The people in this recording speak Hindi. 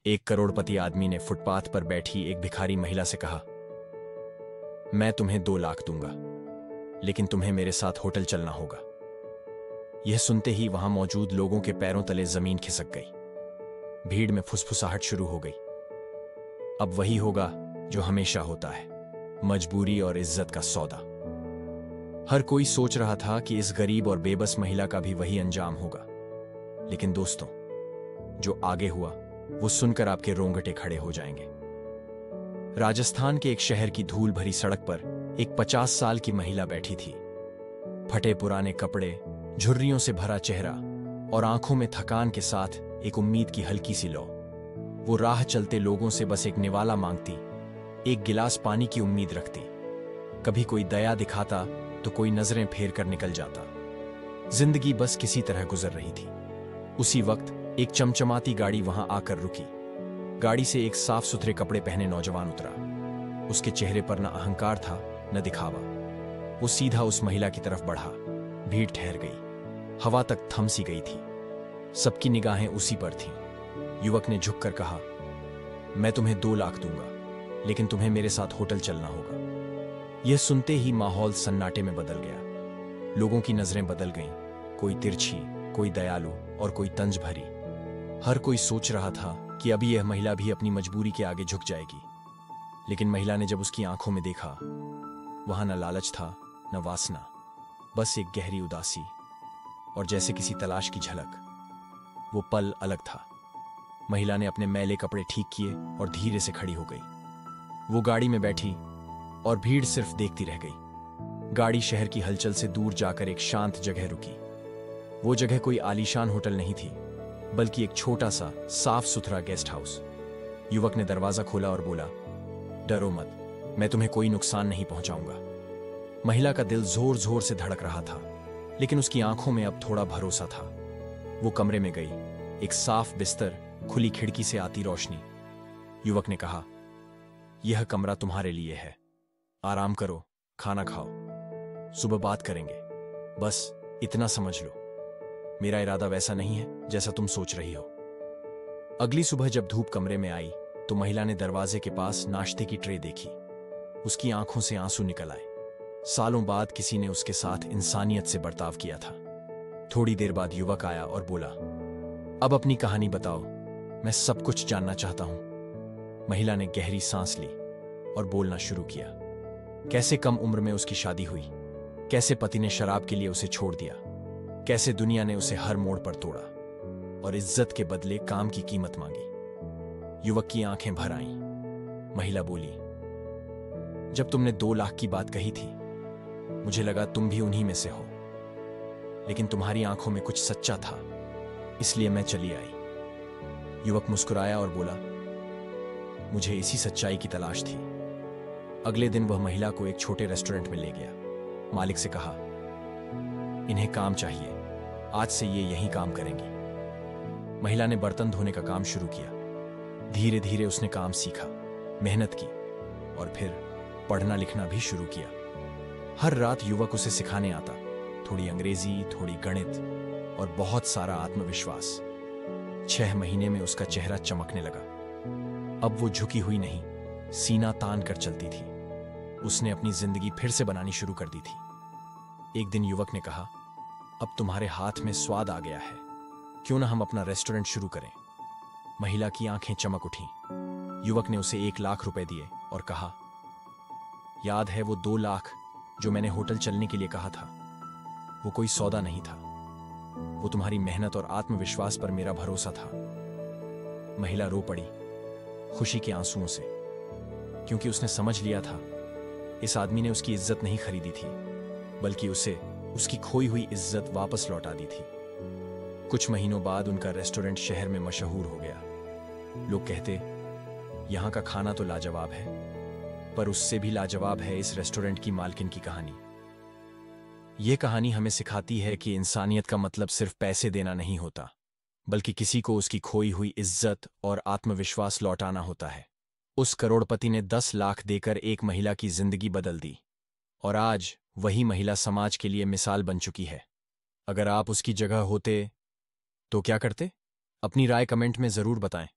एक करोड़पति आदमी ने फुटपाथ पर बैठी एक भिखारी महिला से कहा, मैं तुम्हें 2 लाख दूंगा, लेकिन तुम्हें मेरे साथ होटल चलना होगा। यह सुनते ही वहां मौजूद लोगों के पैरों तले जमीन खिसक गई। भीड़ में फुसफुसाहट शुरू हो गई। अब वही होगा जो हमेशा होता है, मजबूरी और इज्जत का सौदा। हर कोई सोच रहा था कि इस गरीब और बेबस महिला का भी वही अंजाम होगा। लेकिन दोस्तों, जो आगे हुआ वो सुनकर आपके रोंगटे खड़े हो जाएंगे। राजस्थान के एक शहर की धूल भरी सड़क पर एक 50 साल की महिला बैठी थी। फटे पुराने कपड़े, झुर्रियों से भरा चेहरा और आंखों में थकान के साथ एक उम्मीद की हल्की सी लौ। वो राह चलते लोगों से बस एक निवाला मांगती, एक गिलास पानी की उम्मीद रखती। कभी कोई दया दिखाता तो कोई नजरें फेर कर निकल जाता। जिंदगी बस किसी तरह गुजर रही थी। उसी वक्त एक चमचमाती गाड़ी वहां आकर रुकी। गाड़ी से एक साफ सुथरे कपड़े पहने नौजवान उतरा। उसके चेहरे पर न अहंकार था न दिखावा। वो सीधा उस महिला की तरफ बढ़ा। भीड़ ठहर गई, हवा तक थम सी गई थी। सबकी निगाहें उसी पर थीं। युवक ने झुककर कहा, मैं तुम्हें 2 लाख दूंगा, लेकिन तुम्हें मेरे साथ होटल चलना होगा। यह सुनते ही माहौल सन्नाटे में बदल गया। लोगों की नजरें बदल गईं, कोई तिरछी, कोई दयालु और कोई तंज भरी। हर कोई सोच रहा था कि अभी यह महिला भी अपनी मजबूरी के आगे झुक जाएगी। लेकिन महिला ने जब उसकी आंखों में देखा, वहां न लालच था न वासना, बस एक गहरी उदासी और जैसे किसी तलाश की झलक। वो पल अलग था। महिला ने अपने मैले कपड़े ठीक किए और धीरे से खड़ी हो गई। वो गाड़ी में बैठी और भीड़ सिर्फ देखती रह गई। गाड़ी शहर की हलचल से दूर जाकर एक शांत जगह रुकी। वो जगह कोई आलीशान होटल नहीं थी, बल्कि एक छोटा सा साफ सुथरा गेस्ट हाउस। युवक ने दरवाजा खोला और बोला, डरो मत, मैं तुम्हें कोई नुकसान नहीं पहुंचाऊंगा। महिला का दिल जोर जोर से धड़क रहा था, लेकिन उसकी आंखों में अब थोड़ा भरोसा था। वो कमरे में गई। एक साफ बिस्तर, खुली खिड़की से आती रोशनी। युवक ने कहा, यह कमरा तुम्हारे लिए है। आराम करो, खाना खाओ, सुबह बात करेंगे। बस इतना समझ लो, मेरा इरादा वैसा नहीं है जैसा तुम सोच रही हो। अगली सुबह जब धूप कमरे में आई तो महिला ने दरवाजे के पास नाश्ते की ट्रे देखी। उसकी आंखों से आंसू निकल आए। सालों बाद किसी ने उसके साथ इंसानियत से बर्ताव किया था। थोड़ी देर बाद युवक आया और बोला, अब अपनी कहानी बताओ, मैं सब कुछ जानना चाहता हूं। महिला ने गहरी सांस ली और बोलना शुरू किया। कैसे कम उम्र में उसकी शादी हुई, कैसे पति ने शराब के लिए उसे छोड़ दिया, कैसे दुनिया ने उसे हर मोड़ पर तोड़ा और इज्जत के बदले काम की कीमत मांगी। युवक की आंखें भर आईं। महिला बोली, जब तुमने 2 लाख की बात कही थी, मुझे लगा तुम भी उन्हीं में से हो। लेकिन तुम्हारी आंखों में कुछ सच्चा था, इसलिए मैं चली आई। युवक मुस्कुराया और बोला, मुझे इसी सच्चाई की तलाश थी। अगले दिन वह महिला को एक छोटे रेस्टोरेंट में ले गया। मालिक से कहा, इन्हें काम चाहिए, आज से ये यहीं काम करेंगी। महिला ने बर्तन धोने का काम शुरू किया। धीरे धीरे उसने काम सीखा, मेहनत की और फिर पढ़ना लिखना भी शुरू किया। हर रात युवक उसे सिखाने आता, थोड़ी अंग्रेजी, थोड़ी गणित और बहुत सारा आत्मविश्वास। 6 महीने में उसका चेहरा चमकने लगा। अब वो झुकी हुई नहीं, सीना तान कर चलती थी। उसने अपनी जिंदगी फिर से बनानी शुरू कर दी थी। एक दिन युवक ने कहा, अब तुम्हारे हाथ में स्वाद आ गया है, क्यों ना हम अपना रेस्टोरेंट शुरू करें। महिला की आंखें चमक उठीं। युवक ने उसे 1 लाख रुपए दिए और कहा, याद है वो 2 लाख जो मैंने होटल चलने के लिए कहा था? वो कोई सौदा नहीं था, वो तुम्हारी मेहनत और आत्मविश्वास पर मेरा भरोसा था। महिला रो पड़ी, खुशी के आंसुओं से, क्योंकि उसने समझ लिया था इस आदमी ने उसकी इज्जत नहीं खरीदी थी, बल्कि उसे उसकी खोई हुई इज्जत वापस लौटा दी थी। कुछ महीनों बाद उनका रेस्टोरेंट शहर में मशहूर हो गया। लोग कहते, यहां का खाना तो लाजवाब है, पर उससे भी लाजवाब है इस रेस्टोरेंट की मालकिन की कहानी। यह कहानी हमें सिखाती है कि इंसानियत का मतलब सिर्फ पैसे देना नहीं होता, बल्कि किसी को उसकी खोई हुई इज्जत और आत्मविश्वास लौटाना होता है। उस करोड़पति ने 10 लाख देकर एक महिला की जिंदगी बदल दी और आज वही महिला समाज के लिए मिसाल बन चुकी है। अगर आप उसकी जगह होते तो क्या करते? अपनी राय कमेंट में जरूर बताएं।